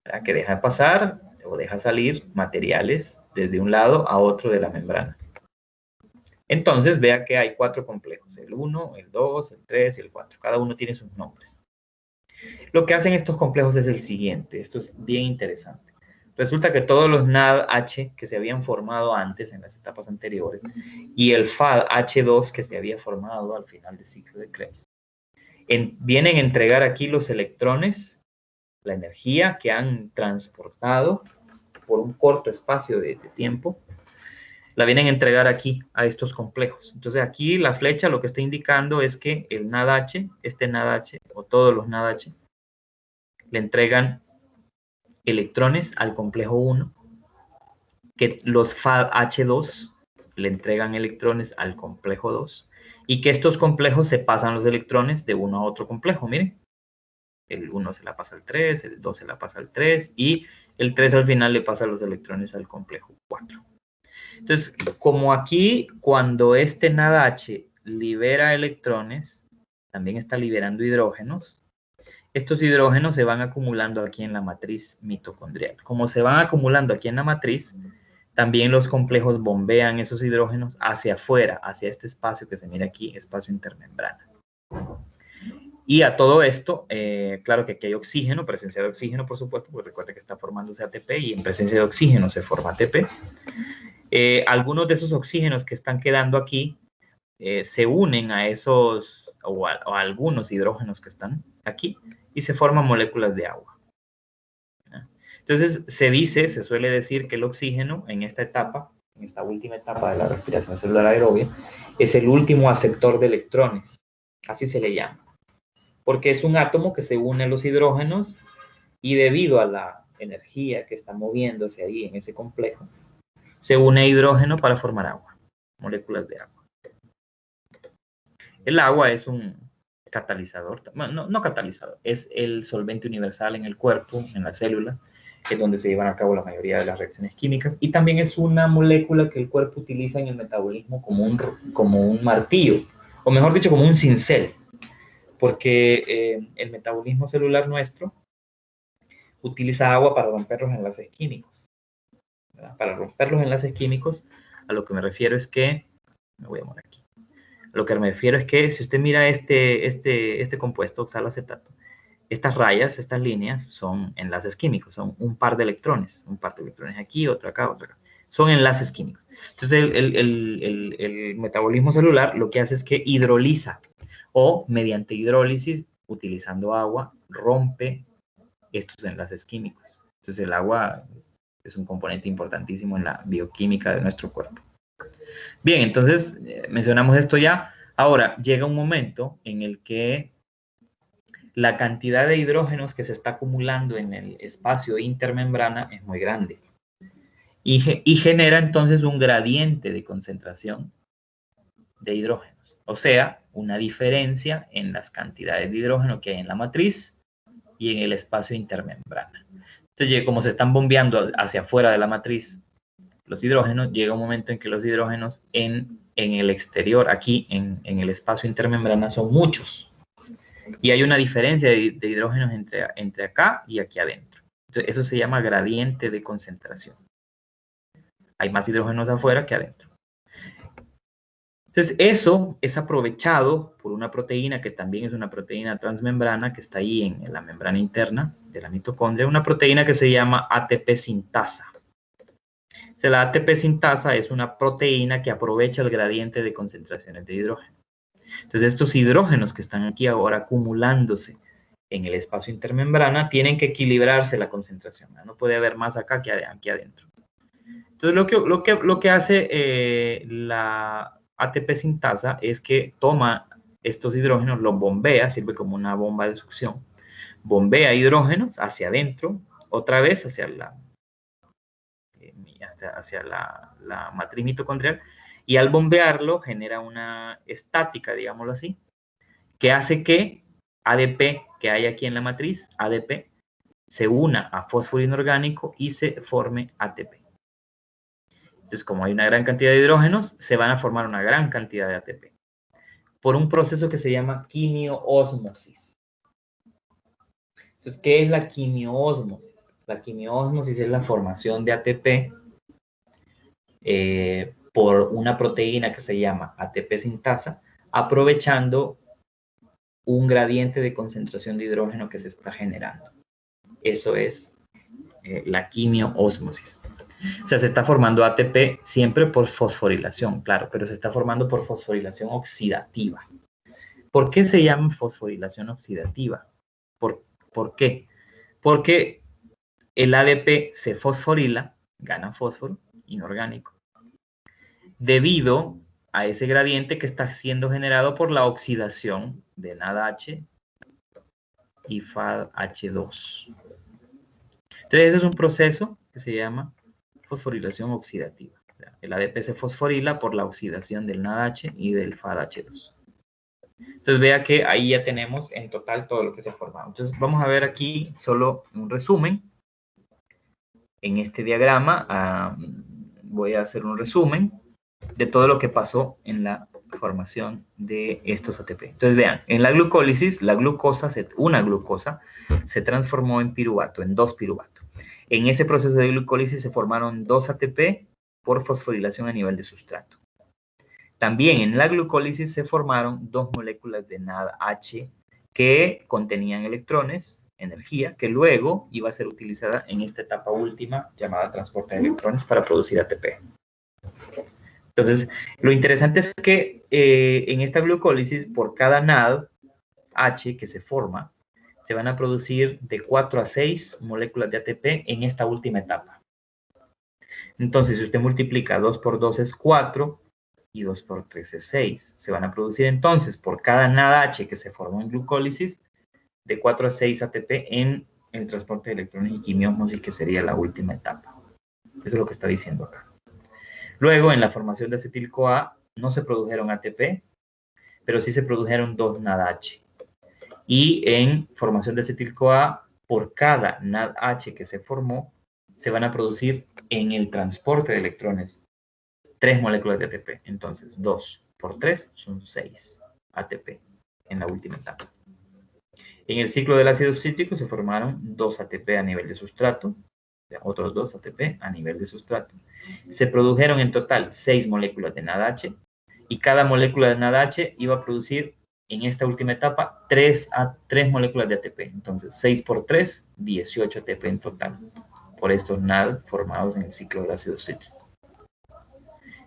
Speaker 1: ¿verdad? Que deja pasar o deja salir materiales desde un lado a otro de la membrana. Entonces, vea que hay 4 complejos, el 1, el 2, el 3 y el 4. Cada uno tiene sus nombres. Lo que hacen estos complejos es el siguiente, esto es bien interesante. Resulta que todos los NADH que se habían formado antes en las etapas anteriores y el FADH2 que se había formado al final del ciclo de Krebs, vienen a entregar aquí los electrones, la energía que han transportado por un corto espacio de tiempo, la vienen a entregar aquí a estos complejos. Entonces aquí la flecha lo que está indicando es que el NADH, este NADH o todos los NADH, le entregan electrones al complejo 1, que los FADH2 le entregan electrones al complejo 2, y que estos complejos se pasan los electrones de uno a otro complejo. Miren, el 1 se la pasa al 3, el 2 se la pasa al 3, y el 3 al final le pasa los electrones al complejo 4. Entonces, como aquí, cuando este NADH libera electrones, también está liberando hidrógenos, estos hidrógenos se van acumulando aquí en la matriz mitocondrial. Como se van acumulando aquí en la matriz, también los complejos bombean esos hidrógenos hacia afuera, hacia este espacio que se mira aquí, espacio intermembrana. Y a todo esto, claro que aquí hay oxígeno, presencia de oxígeno, por supuesto, porque recuerda que está formándose ATP y en presencia de oxígeno se forma ATP. Algunos de esos oxígenos que están quedando aquí se unen a esos, o a algunos hidrógenos que están aquí, y se forman moléculas de agua. Entonces, se suele decir que el oxígeno en esta etapa, en esta última etapa de la respiración celular aerobia, es el último aceptor de electrones, así se le llama, porque es un átomo que se une a los hidrógenos y debido a la energía que está moviéndose ahí en ese complejo, se une a hidrógeno para formar agua, moléculas de agua. El agua es un catalizador, no catalizador, es el solvente universal en el cuerpo, en la célula, que es donde se llevan a cabo la mayoría de las reacciones químicas, y también es una molécula que el cuerpo utiliza en el metabolismo como un martillo, o mejor dicho, como un cincel, porque el metabolismo celular nuestro utiliza agua para romper los enlaces químicos, ¿verdad? Para romper los enlaces químicos, a lo que me refiero es que, me voy a mover aquí, a lo que me refiero es que si usted mira este compuesto, oxalacetato, estas rayas, estas líneas son enlaces químicos, son un par de electrones aquí, otro acá, otro acá. Son enlaces químicos. Entonces el metabolismo celular lo que hace es que hidroliza o mediante hidrólisis, utilizando agua, rompe estos enlaces químicos. Entonces el agua es un componente importantísimo en la bioquímica de nuestro cuerpo. Bien, entonces mencionamos esto ya. Ahora llega un momento en el que la cantidad de hidrógenos que se está acumulando en el espacio intermembrana es muy grande y genera entonces un gradiente de concentración de hidrógenos, o sea, una diferencia en las cantidades de hidrógeno que hay en la matriz y en el espacio intermembrana. Entonces, como se están bombeando hacia afuera de la matriz los hidrógenos, llega un momento en que los hidrógenos en el exterior, aquí en el espacio intermembrana, son muchos. Y hay una diferencia de hidrógenos entre acá y aquí adentro. Entonces, eso se llama gradiente de concentración. Hay más hidrógenos afuera que adentro. Entonces, eso es aprovechado por una proteína que también es una proteína transmembrana que está ahí en la membrana interna de la mitocondria, una proteína que se llama ATP sintasa. O sea, la ATP sintasa es una proteína que aprovecha el gradiente de concentraciones de hidrógeno. Entonces, estos hidrógenos que están aquí ahora acumulándose en el espacio intermembrana tienen que equilibrarse la concentración. No puede haber más acá que aquí adentro. Entonces, lo que hace la ATP sintasa es que toma estos hidrógenos, los bombea, sirve como una bomba de succión, bombea hidrógenos hacia adentro, otra vez hacia la matriz mitocondrial, y al bombearlo genera una estática, digámoslo así, que hace que ADP que hay aquí en la matriz, ADP, se una a fósforo inorgánico y se forme ATP. Entonces, como hay una gran cantidad de hidrógenos, se van a formar una gran cantidad de ATP por un proceso que se llama quimioósmosis. Entonces, ¿qué es la quimioósmosis? La quimioósmosis es la formación de ATP por una proteína que se llama ATP sintasa, aprovechando un gradiente de concentración de hidrógeno que se está generando. Eso es la quimioósmosis. O sea, se está formando ATP siempre por fosforilación, claro, pero se está formando por fosforilación oxidativa. ¿Por qué se llama fosforilación oxidativa? ¿Por qué? Porque el ADP se fosforila, gana fósforo inorgánico, debido a ese gradiente que está siendo generado por la oxidación de NADH y FADH2. Entonces, ese es un proceso que se llama fosforilación oxidativa. El ADP se fosforila por la oxidación del NADH y del FADH2. Entonces, vea que ahí ya tenemos en total todo lo que se ha formado. Entonces, vamos a ver aquí solo un resumen. En este diagrama voy a hacer un resumen de todo lo que pasó en la formación de estos ATP. Entonces, vean, en la glucólisis, una glucosa se transformó en piruvato, en 2 piruvato. En ese proceso de glucólisis se formaron 2 ATP por fosforilación a nivel de sustrato. También en la glucólisis se formaron 2 moléculas de NADH que contenían electrones, energía, que luego iba a ser utilizada en esta etapa última llamada transporte de electrones para producir ATP. Entonces, lo interesante es que en esta glucólisis, por cada NADH que se forma, se van a producir de 4 a 6 moléculas de ATP en esta última etapa. Entonces, si usted multiplica 2 por 2 es 4 y 2 por 3 es 6. Se van a producir entonces, por cada NADH que se formó en glucólisis, de 4 a 6 ATP en el transporte de electrones y quimiósmosis, que sería la última etapa. Eso es lo que está diciendo acá. Luego, en la formación de acetil-CoA, no se produjeron ATP, pero sí se produjeron 2 NADH. Y en formación de acetil-CoA, por cada NADH que se formó, se van a producir en el transporte de electrones 3 moléculas de ATP. Entonces, 2 por 3 son 6 ATP en la última etapa. En el ciclo del ácido cítrico se formaron 2 ATP a nivel de sustrato, otros 2 ATP a nivel de sustrato. Se produjeron en total 6 moléculas de NADH y cada molécula de NADH iba a producir en esta última etapa 3 moléculas de ATP. Entonces, 6 por 3, 18 ATP en total por estos NAD formados en el ciclo del ácido cítrico.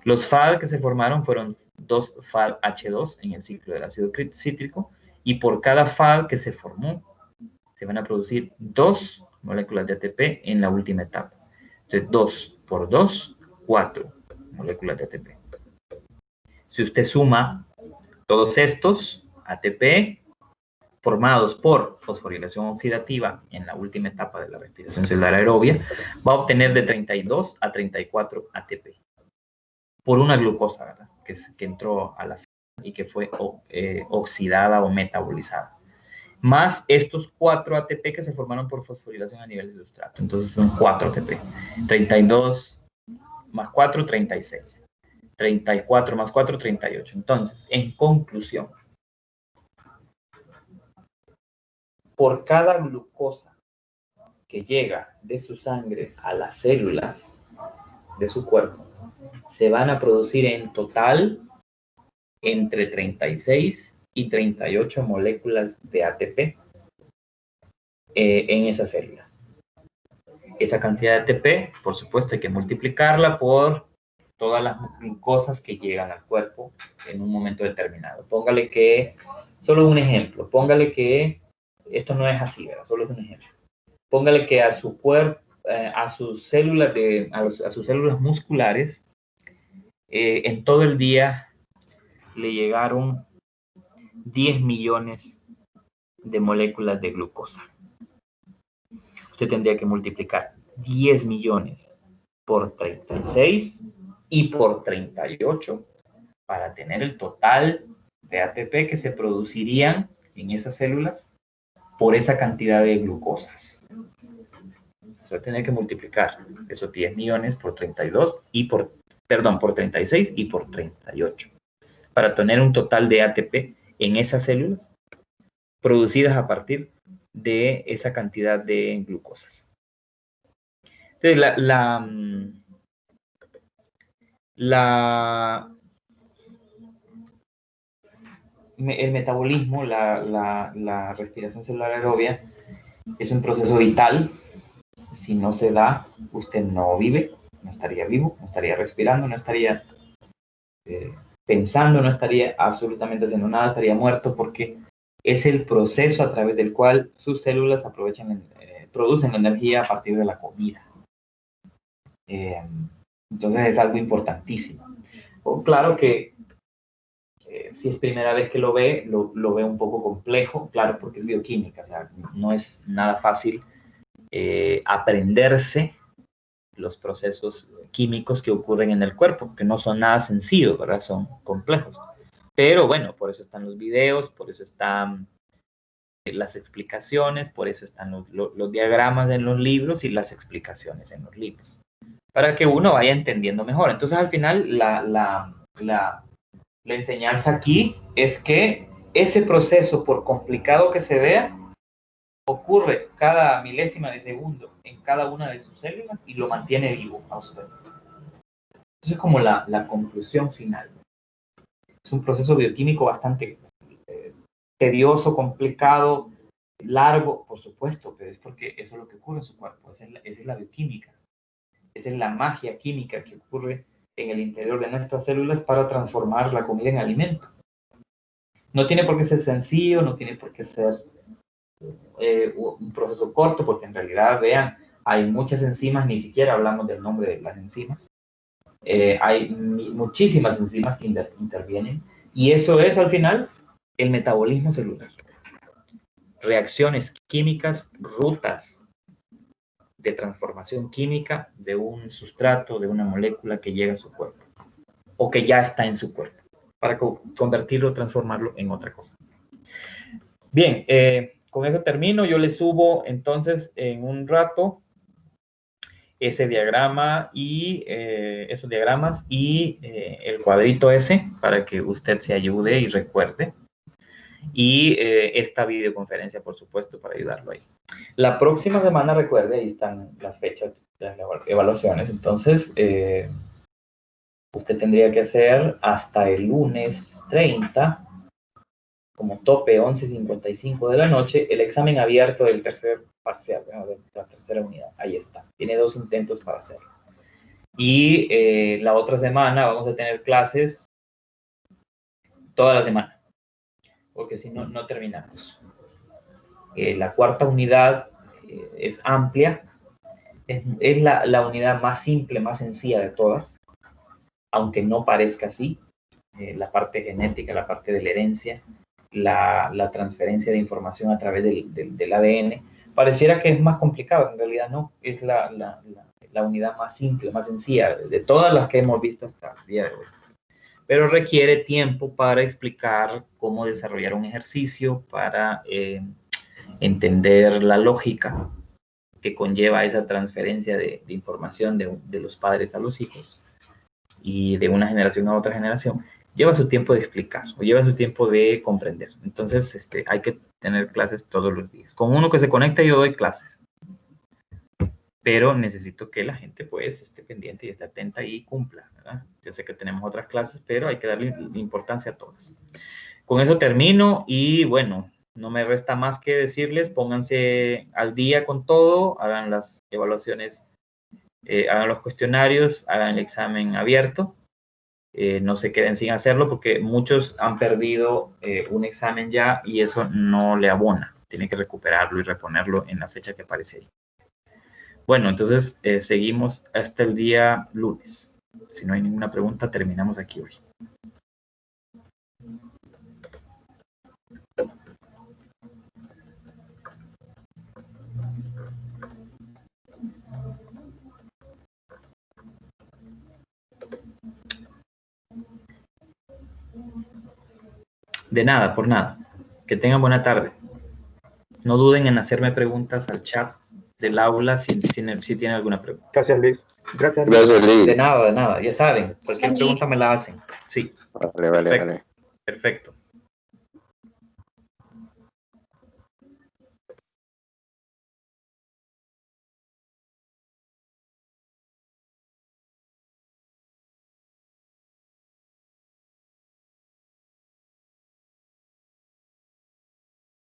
Speaker 1: Los FAD que se formaron fueron 2 FAD-H2 en el ciclo del ácido cítrico, y por cada FAD que se formó, se van a producir 2 moléculas de ATP en la última etapa. Entonces, 2 por 2, 4 moléculas de ATP. Si usted suma todos estos ATP formados por fosforilación oxidativa en la última etapa de la respiración celular aerobia, va a obtener de 32 a 34 ATP. Por una glucosa, ¿verdad? Que entró a la célula y que fue oxidada o metabolizada. Más estos 4 ATP que se formaron por fosforilación a nivel de sustrato. Entonces son 4 ATP. 32 más 4, 36. 34 más 4, 38. Entonces, en conclusión, por cada glucosa que llega de su sangre a las células de su cuerpo, se van a producir en total entre 36 y 38 moléculas de ATP en esa célula. Esa cantidad de ATP, por supuesto, hay que multiplicarla por todas las glucosas que llegan al cuerpo en un momento determinado. Póngale que, solo un ejemplo, póngale que, esto no es así, ¿verdad? Solo es un ejemplo. Póngale que a su cuerpo, a sus células, a sus células musculares, en todo el día le llegaron 10 millones de moléculas de glucosa. Usted tendría que multiplicar 10 millones por 36 y por 38 para tener el total de ATP que se producirían en esas células por esa cantidad de glucosas. Se va a tener que multiplicar esos 10 millones por 32 y por 36 y por 38 para tener un total de ATP en esas células producidas a partir de esa cantidad de glucosas. Entonces, el metabolismo, la respiración celular aerobia, es un proceso vital. Si no se da, usted no vive, no estaría vivo, no estaría respirando, no estaría pensando, no estaría absolutamente haciendo nada, estaría muerto, porque es el proceso a través del cual sus células producen energía a partir de la comida. Entonces es algo importantísimo. Claro que si es primera vez que lo ve un poco complejo, claro, porque es bioquímica, o sea, no es nada fácil aprenderse los procesos químicos que ocurren en el cuerpo, que no son nada sencillos, ¿verdad? Son complejos. Pero bueno, por eso están los videos, por eso están las explicaciones, por eso están los diagramas en los libros y las explicaciones en los libros, para que uno vaya entendiendo mejor. Entonces, al final, la enseñanza aquí es que ese proceso, por complicado que se vea, ocurre cada milésima de segundo en cada una de sus células y lo mantiene vivo a usted. Entonces es como la conclusión final. Es un proceso bioquímico bastante tedioso, complicado, largo, por supuesto, pero es porque eso es lo que ocurre en su cuerpo. Esa es la bioquímica. Esa es la magia química que ocurre en el interior de nuestras células para transformar la comida en alimento. No tiene por qué ser sencillo, no tiene por qué ser un proceso corto, porque en realidad, vean, hay muchas enzimas, ni siquiera hablamos del nombre de las enzimas. Hay muchísimas enzimas que intervienen, y eso es al final el metabolismo celular. Reacciones químicas, rutas de transformación química de un sustrato, de una molécula que llega a su cuerpo, o que ya está en su cuerpo, para convertirlo, transformarlo en otra cosa. Bien, con eso termino. Yo le subo entonces en un rato ese diagrama y esos diagramas y el cuadrito ese para que usted se ayude y recuerde. Y esta videoconferencia, por supuesto, para ayudarlo ahí. La próxima semana, recuerde, ahí están las fechas de las evaluaciones. Entonces, usted tendría que hacer hasta el lunes 30, como tope 11:55 de la noche, el examen abierto del tercer parcial, de la tercera unidad. Ahí está. Tiene 2 intentos para hacerlo. Y la otra semana vamos a tener clases toda la semana, porque si no, no terminamos. La cuarta unidad es amplia, es la unidad más simple, más sencilla de todas, aunque no parezca así. La parte genética, la parte de la herencia, la transferencia de información a través del ADN, pareciera que es más complicado, en realidad no, es la unidad más simple, más sencilla de todas las que hemos visto hasta el día de hoy. Pero requiere tiempo para explicar cómo desarrollar un ejercicio, para entender la lógica que conlleva esa transferencia de información de los padres a los hijos y de una generación a otra generación. Lleva su tiempo de explicar o lleva su tiempo de comprender. Entonces, hay que tener clases todos los días. Con uno que se conecta, yo doy clases. Pero necesito que la gente, pues, esté pendiente y esté atenta y cumpla, ¿verdad? Yo sé que tenemos otras clases, pero hay que darle importancia a todas. Con eso termino y, bueno, no me resta más que decirles, pónganse al día con todo, hagan las evaluaciones hagan los cuestionarios, hagan el examen abierto. No se queden sin hacerlo porque muchos han perdido un examen ya y eso no le abona. Tiene que recuperarlo y reponerlo en la fecha que aparece ahí. Bueno, entonces seguimos hasta el día lunes. Si no hay ninguna pregunta, terminamos aquí hoy. De nada, por nada. Que tengan buena tarde. No duden en hacerme preguntas al chat del aula si tienen alguna pregunta.
Speaker 2: Gracias, Luis. Gracias,
Speaker 3: Luis.
Speaker 1: De nada, de nada. Ya saben, cualquier pregunta me la hacen. Sí.
Speaker 3: Vale.
Speaker 1: Perfecto.